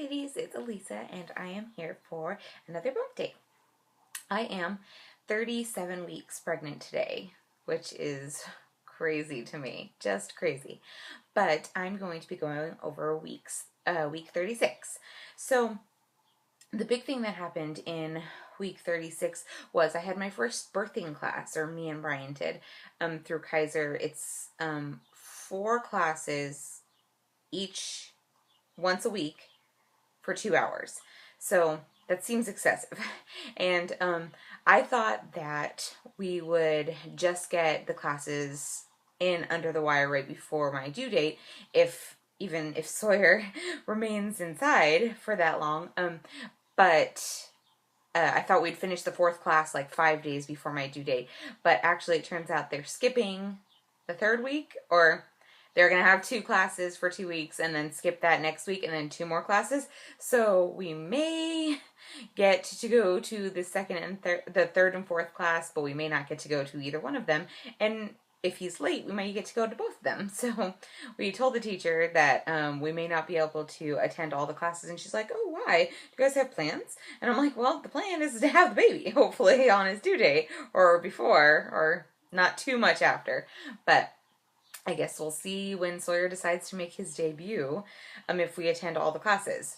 ladies, it's Elisa and I am here for another bump date. I am 37 weeks pregnant today, which is crazy to me, just crazy. But I'm going to be going over week 36. So the big thing that happened in week 36 was I had my first birthing class, or me and Brian did, through Kaiser. It's 4 classes each once a week for 2 hours. So that seems excessive. And I thought that we would just get the classes in under the wire right before my due date, even if Sawyer remains inside for that long. But I thought we'd finish the 4th class like 5 days before my due date. But actually it turns out they're skipping the 3rd week, or they're going to have 2 classes for 2 weeks and then skip that next week and then 2 more classes. So we may get to go to the 2nd and the 3rd and 4th class, but we may not get to go to either one of them. And if he's late, we might get to go to both of them. So we told the teacher that we may not be able to attend all the classes. And she's like, oh, why? Do you guys have plans? And I'm like, well, the plan is to have the baby, hopefully on his due date or before, or not too much after. But I guess we'll see when Sawyer decides to make his debut, if we attend all the classes.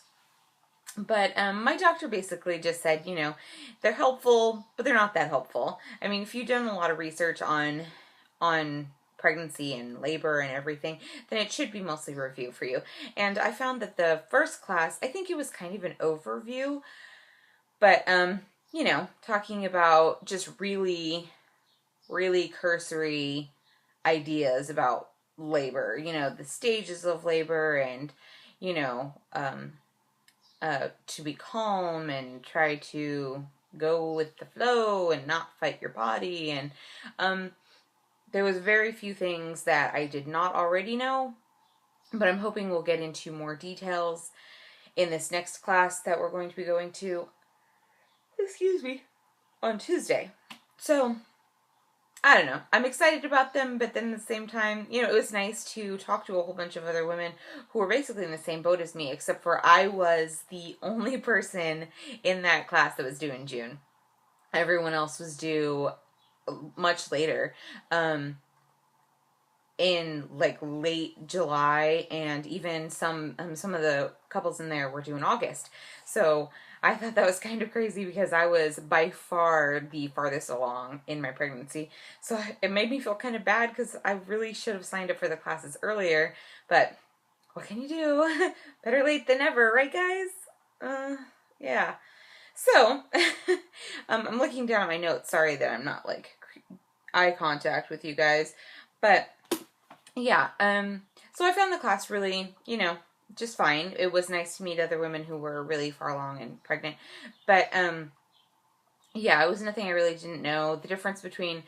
But my doctor basically just said, they're helpful, but they're not that helpful. I mean, if you've done a lot of research on pregnancy and labor and everything, then it should be mostly review for you. And I found that the first class, I think it was kind of an overview, but, talking about just really, really cursory ideas about labor, the stages of labor, and to be calm and try to go with the flow and not fight your body. And there was very few things that I did not already know, but I'm hoping we'll get into more details in this next class that we're going to be going to, on Tuesday. So I don't know. I'm excited about them, but then at the same time, it was nice to talk to a whole bunch of other women who were basically in the same boat as me, except for I was the only person in that class that was due in June. Everyone else was due much later, in like late July, and even some of the couples in there were due in August. So I thought that was kind of crazy because I was by far the farthest along in my pregnancy. So it made me feel kind of bad because I really should have signed up for the classes earlier. But what can you do? Better late than never, right, guys? Yeah. So I'm looking down at my notes. Sorry that I'm not like eye contact with you guys. But yeah, so I found the class really, just fine. It was nice to meet other women who were really far along and pregnant. But, yeah, it was nothing I really didn't know. The difference between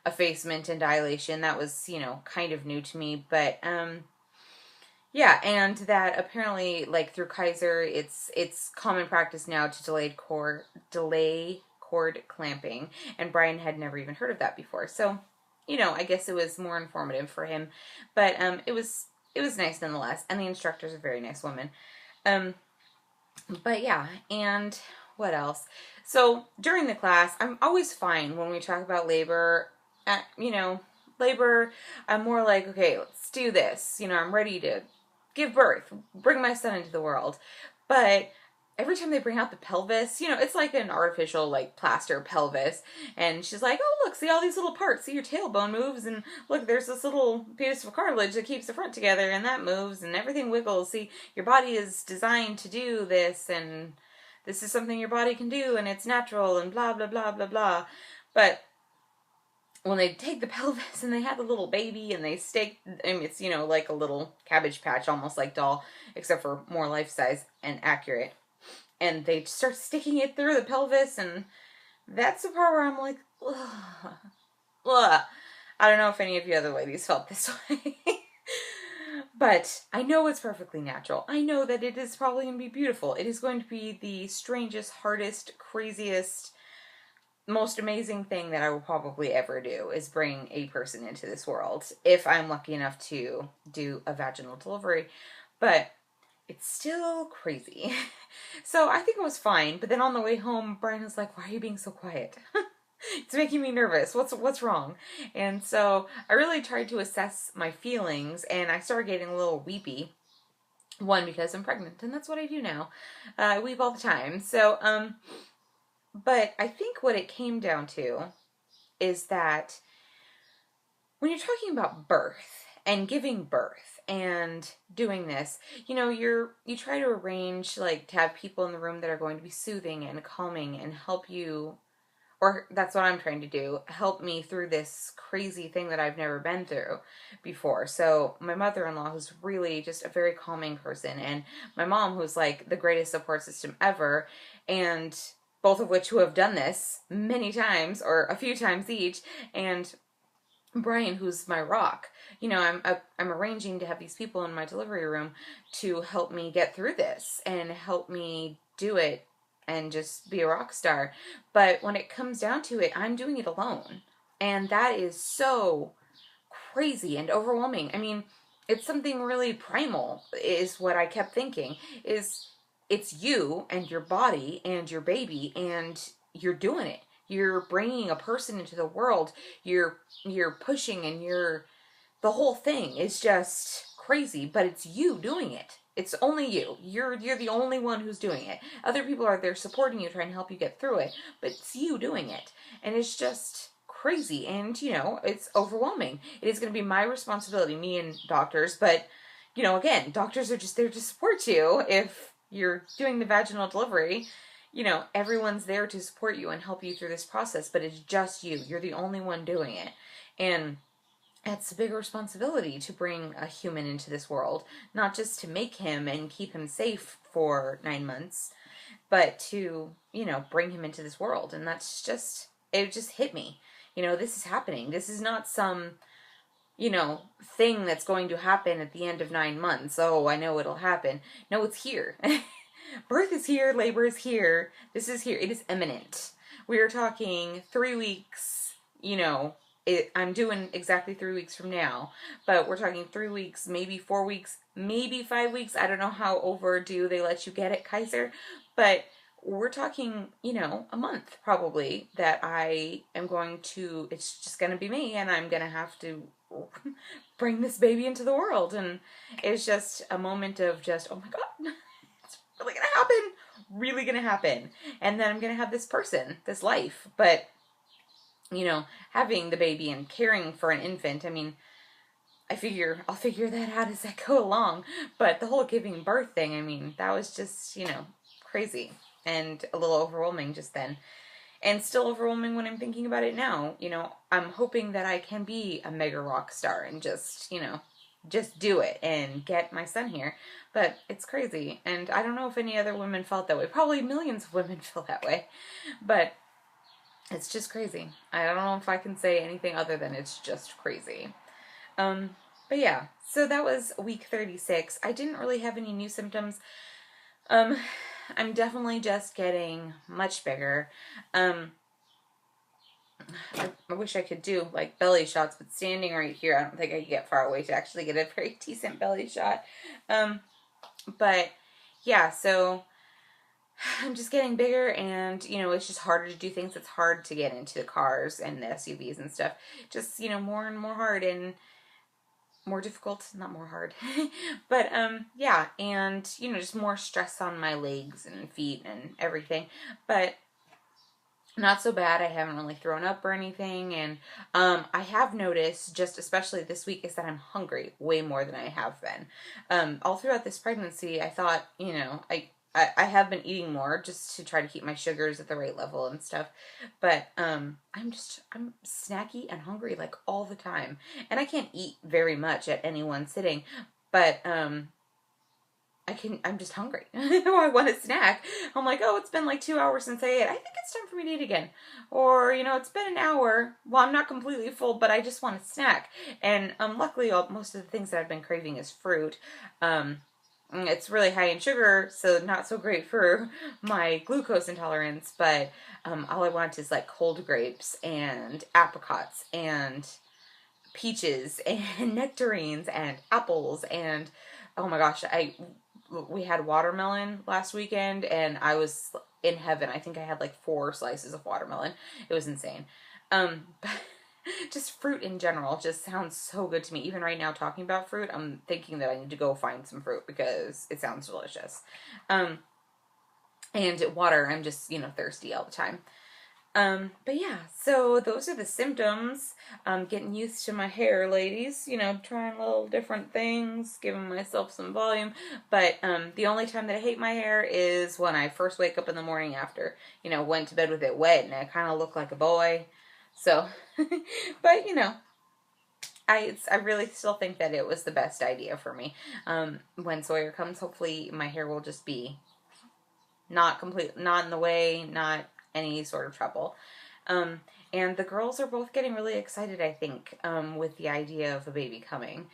effacement and dilation, that was, kind of new to me. But, yeah, and that apparently, like, through Kaiser, it's common practice now to delay cord clamping. And Brian had never even heard of that before. So, I guess it was more informative for him. But, it was nice nonetheless, and the instructor's a very nice woman. But yeah, and what else? So during the class, I'm always fine when we talk about labor. Labor, I'm more like, okay, let's do this. I'm ready to give birth, bring my son into the world. But every time they bring out the pelvis, it's like an artificial, like, plaster pelvis. And she's like, oh, look, see all these little parts. See, your tailbone moves, and look, there's this little piece of cartilage that keeps the front together, and that moves, and everything wiggles. See, your body is designed to do this, and this is something your body can do, and it's natural, and blah, blah, blah, blah, blah. But when they take the pelvis and they have the little baby and they stake, it's, like a little Cabbage Patch, almost like doll, except for more life-size and accurate. And they start sticking it through the pelvis, and that's the part where I'm like, ugh, ugh. I don't know if any of you other ladies felt this way. But I know it's perfectly natural. I know that it is probably going to be beautiful. It is going to be the strangest, hardest, craziest, most amazing thing that I will probably ever do, is bring a person into this world, if I'm lucky enough to do a vaginal delivery. But it's still crazy. So I think it was fine, but then on the way home, Brian was like, "Why are you being so quiet? It's making me nervous. What's wrong?" And so I really tried to assess my feelings, and I started getting a little weepy. One, because I'm pregnant, and that's what I do now. I weep all the time. So, but I think what it came down to is that when you're talking about birth and giving birth and doing this, you try to arrange, like, to have people in the room that are going to be soothing and calming and help you, or that's what I'm trying to do, help me through this crazy thing that I've never been through before. So my mother-in-law, who's really just a very calming person, and my mom, who's like the greatest support system ever, and both of which who have done this many times or a few times each, and Brian, who's my rock. I'm arranging to have these people in my delivery room to help me get through this and help me do it and just be a rock star. But when it comes down to it, I'm doing it alone. And that is so crazy and overwhelming. I mean, it's something really primal, is what I kept thinking, is it's you and your body and your baby, and you're doing it. You're bringing a person into the world. You're pushing, and the whole thing is just crazy, but it's you doing it. It's only you. You're the only one who's doing it. Other people are there supporting you, trying to help you get through it, but it's you doing it. And it's just crazy, and it's overwhelming. It is going to be my responsibility, me and doctors, but again, doctors are just there to support you if you're doing the vaginal delivery. Everyone's there to support you and help you through this process, but it's just you. You're the only one doing it. And it's a big responsibility to bring a human into this world, not just to make him and keep him safe for 9 months, but to, bring him into this world. And it just hit me. This is happening. This is not some, thing that's going to happen at the end of 9 months. Oh, I know it'll happen. No, it's here. Birth is here, labor is here, this is here, it is imminent. We are talking 3 weeks, I'm doing exactly 3 weeks from now, but we're talking 3 weeks, maybe 4 weeks, maybe 5 weeks. I don't know how overdue they let you get at Kaiser, but we're talking, a month probably that I am going to, it's just going to be me, and I'm going to have to bring this baby into the world. And it's just a moment of just, oh my God, really gonna happen, and then I'm gonna have this person, this life. But having the baby and caring for an infant, I mean, I'll figure that out as I go along. But the whole giving birth thing, I mean, that was just crazy and a little overwhelming just then, and still overwhelming when I'm thinking about it now. I'm hoping that I can be a mega rock star and just do it and get my son here. But it's crazy, and I don't know if any other women felt that way. Probably millions of women feel that way, but it's just crazy. I don't know if I can say anything other than it's just crazy. But yeah, so that was week 36. I didn't really have any new symptoms. I'm definitely just getting much bigger. I wish I could do like belly shots, but standing right here, I don't think I could get far away to actually get a very decent belly shot. But yeah, so I'm just getting bigger, and it's just harder to do things. It's hard to get into the cars and the SUVs and stuff. Just more and more hard and more difficult, not more hard. But yeah, and just more stress on my legs and feet and everything. But not so bad. I haven't really thrown up or anything. And I have noticed, just especially this week, is that I'm hungry way more than I have been. All throughout this pregnancy, I thought, I have been eating more just to try to keep my sugars at the right level and stuff. But I'm snacky and hungry like all the time. And I can't eat very much at any one sitting. But I'm just hungry. I want a snack. I'm like, oh, it's been like 2 hours since I ate. I think it's time for me to eat again. Or, it's been an hour. Well, I'm not completely full, but I just want a snack. And luckily, most of the things that I've been craving is fruit. It's really high in sugar, so not so great for my glucose intolerance. But all I want is like cold grapes and apricots and peaches and nectarines and apples and, oh my gosh, we had watermelon last weekend, and I was in heaven. I think I had like 4 slices of watermelon. It was insane. But just fruit in general just sounds so good to me. Even right now, talking about fruit, I'm thinking that I need to go find some fruit because it sounds delicious. And water, I'm just, thirsty all the time. But yeah, so those are the symptoms. Getting used to my hair, ladies, trying little different things, giving myself some volume. But, the only time that I hate my hair is when I first wake up in the morning after, went to bed with it wet and I kind of look like a boy. So, but, I really still think that it was the best idea for me. When Sawyer comes, hopefully my hair will just be not in the way, not any sort of trouble. And the girls are both getting really excited, I think, with the idea of a baby coming.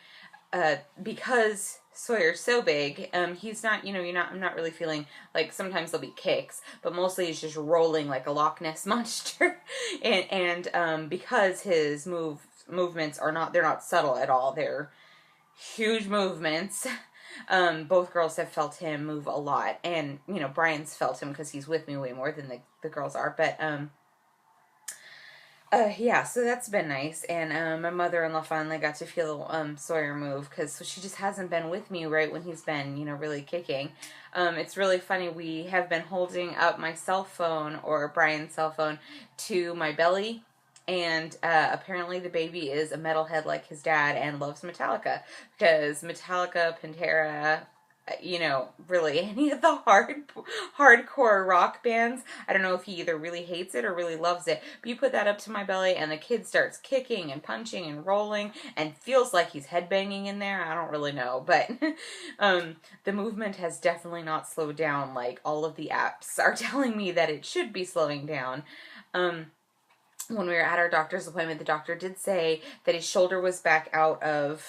Because Sawyer's so big, he's not, I'm not really feeling, like, sometimes there'll be kicks, but mostly he's just rolling like a Loch Ness monster. and because his movements they're not subtle at all, they're huge movements. Both girls have felt him move a lot, and Brian's felt him because he's with me way more than the girls are. But yeah, so that's been nice, and my mother-in-law finally got to feel Sawyer move because she just hasn't been with me right when he's been really kicking. It's really funny. We have been holding up my cell phone, or Brian's cell phone, to my belly. And apparently the baby is a metalhead like his dad and loves Metallica. Because Metallica, Pantera, really any of the hardcore rock bands. I don't know if he either really hates it or really loves it. But you put that up to my belly and the kid starts kicking and punching and rolling and feels like he's headbanging in there. I don't really know. But the movement has definitely not slowed down like all of the apps are telling me that it should be slowing down. When we were at our doctor's appointment, the doctor did say that his shoulder was back out of,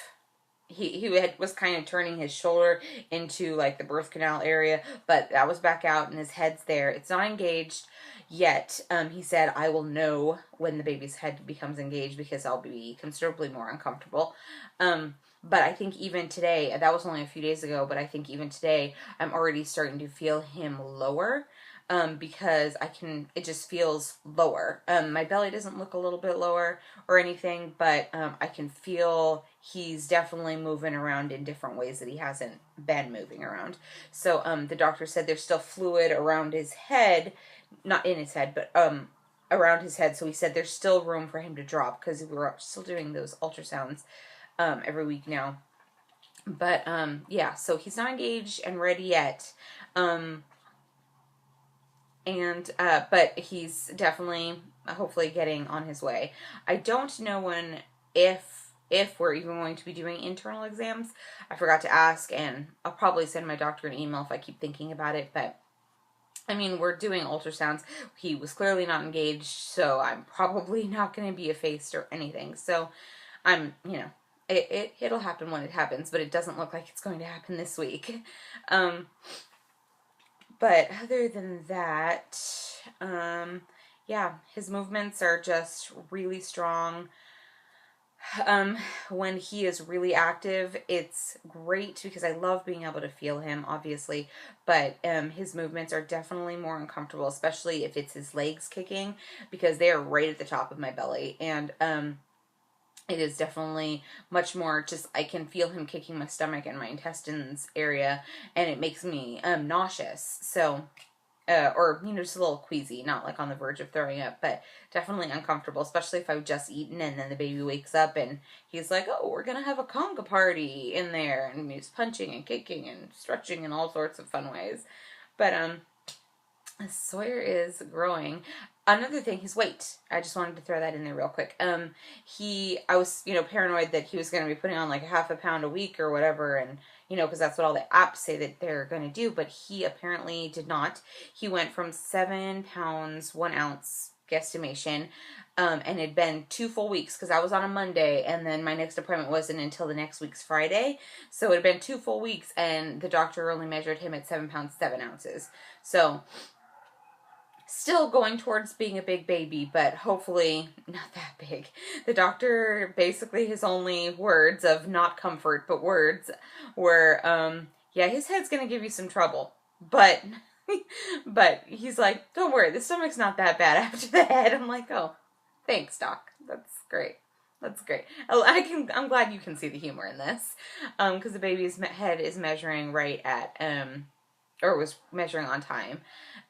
was kind of turning his shoulder into like the birth canal area, but that was back out and his head's there. It's not engaged yet. He said, I will know when the baby's head becomes engaged because I'll be considerably more uncomfortable. But I think even today, that was only a few days ago, but I think even today, I'm already starting to feel him lower. Because it just feels lower. My belly doesn't look a little bit lower or anything, but I can feel he's definitely moving around in different ways that he hasn't been moving around. So the doctor said there's still fluid around his head, not in his head, but around his head. So he said there's still room for him to drop because we're still doing those ultrasounds every week now. But yeah, so he's not engaged and ready yet. But he's definitely, hopefully, getting on his way. I don't know if we're even going to be doing internal exams. I forgot to ask, and I'll probably send my doctor an email if I keep thinking about it, but I mean, we're doing ultrasounds. He was clearly not engaged, so I'm probably not going to be effaced or anything. So I'm, it'll happen when it happens, but it doesn't look like it's going to happen this week. But other than that, yeah, his movements are just really strong. When he is really active, it's great because I love being able to feel him, obviously, but his movements are definitely more uncomfortable, especially if it's his legs kicking, because they are right at the top of my belly, and it is definitely much more just, I can feel him kicking my stomach and my intestines area, and it makes me nauseous. So, or, just a little queasy, not like on the verge of throwing up, but definitely uncomfortable, especially if I've just eaten and then the baby wakes up and he's like, oh, we're going to have a conga party in there, and he's punching and kicking and stretching in all sorts of fun ways. But, Sawyer is growing. Another thing, his weight. I just wanted to throw that in there real quick. I was, paranoid that he was going to be putting on like 1/2 pound a week or whatever, and, because that's what all the apps say that they're going to do, but he apparently did not. He went from 7 pounds, 1 ounce guesstimation, and it had been 2 full weeks, because I was on a Monday, and then my next appointment wasn't until the next week's Friday, so it had been 2 full weeks, and the doctor only measured him at 7 pounds, 7 ounces. So, still going towards being a big baby, but hopefully not that big. The doctor, basically his only words of not comfort, but words, were, yeah, his head's gonna give you some trouble, but but he's like, don't worry, the stomach's not that bad after the head. I'm like, oh, thanks, doc. That's great. That's great. I'm glad you can see the humor in this, because the baby's head is measuring right at or was measuring on time,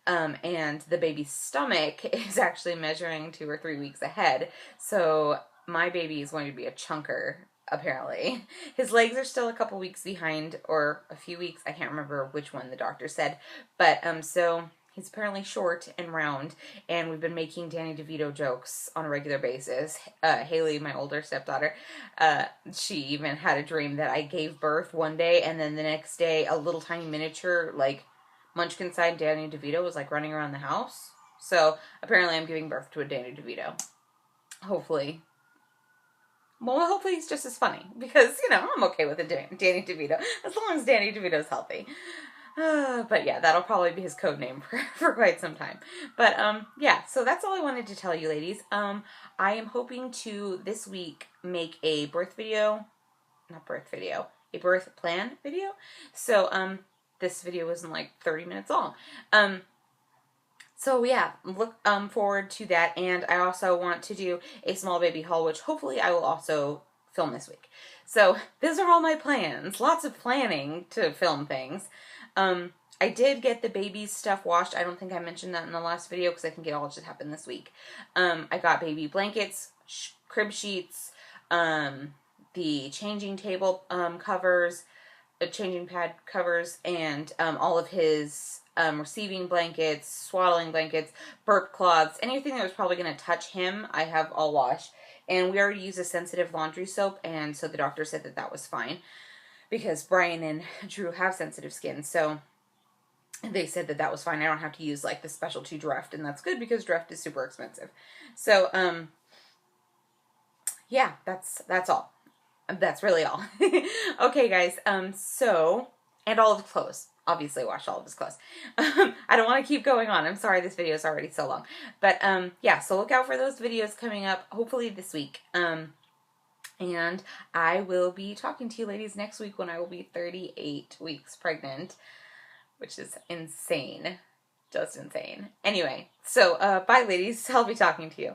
and the baby's stomach is actually measuring 2 or 3 weeks ahead. So my baby is going to be a chunker, apparently. His legs are still a couple weeks behind, or a few weeks. I can't remember which one the doctor said. But so he's apparently short and round, and we've been making Danny DeVito jokes on a regular basis. Haley, my older stepdaughter, she even had a dream that I gave birth one day, and then the next day a little tiny miniature, like, Munchkin-sized Danny DeVito was, like, running around the house. So apparently I'm giving birth to a Danny DeVito. Hopefully. Well, hopefully he's just as funny, because, you know, I'm okay with a Danny DeVito, as long as Danny DeVito's healthy. But yeah, that'll probably be his code name for quite some time. But yeah, so that's all I wanted to tell you, ladies. I am hoping to this week make a birth video, not birth video, a birth plan video. So this video isn't like 30 minutes long. So yeah, look forward to that, and I also want to do a small baby haul, which hopefully I will also film this week. So those are all my plans. Lots of planning to film things. I did get the baby's stuff washed. I don't think I mentioned that in the last video because I think it all just happened this week. I got baby blankets, crib sheets, the changing table covers, changing pad covers, and all of his receiving blankets, swaddling blankets, burp cloths, anything that was probably going to touch him, I have all washed. And we already use a sensitive laundry soap, and so the doctor said that that was fine because Brian and Drew have sensitive skin, so they said that that was fine. I don't have to use like the specialty Dreft, and that's good because Dreft is super expensive. So yeah, that's all. That's really all. Okay, guys. So, and all of the clothes. Obviously, wash all of his clothes. I don't want to keep going on. I'm sorry this video is already so long. But, yeah, so look out for those videos coming up, hopefully this week. And I will be talking to you ladies next week when I will be 38 weeks pregnant, which is insane. Just insane. Anyway, so, bye, ladies. I'll be talking to you.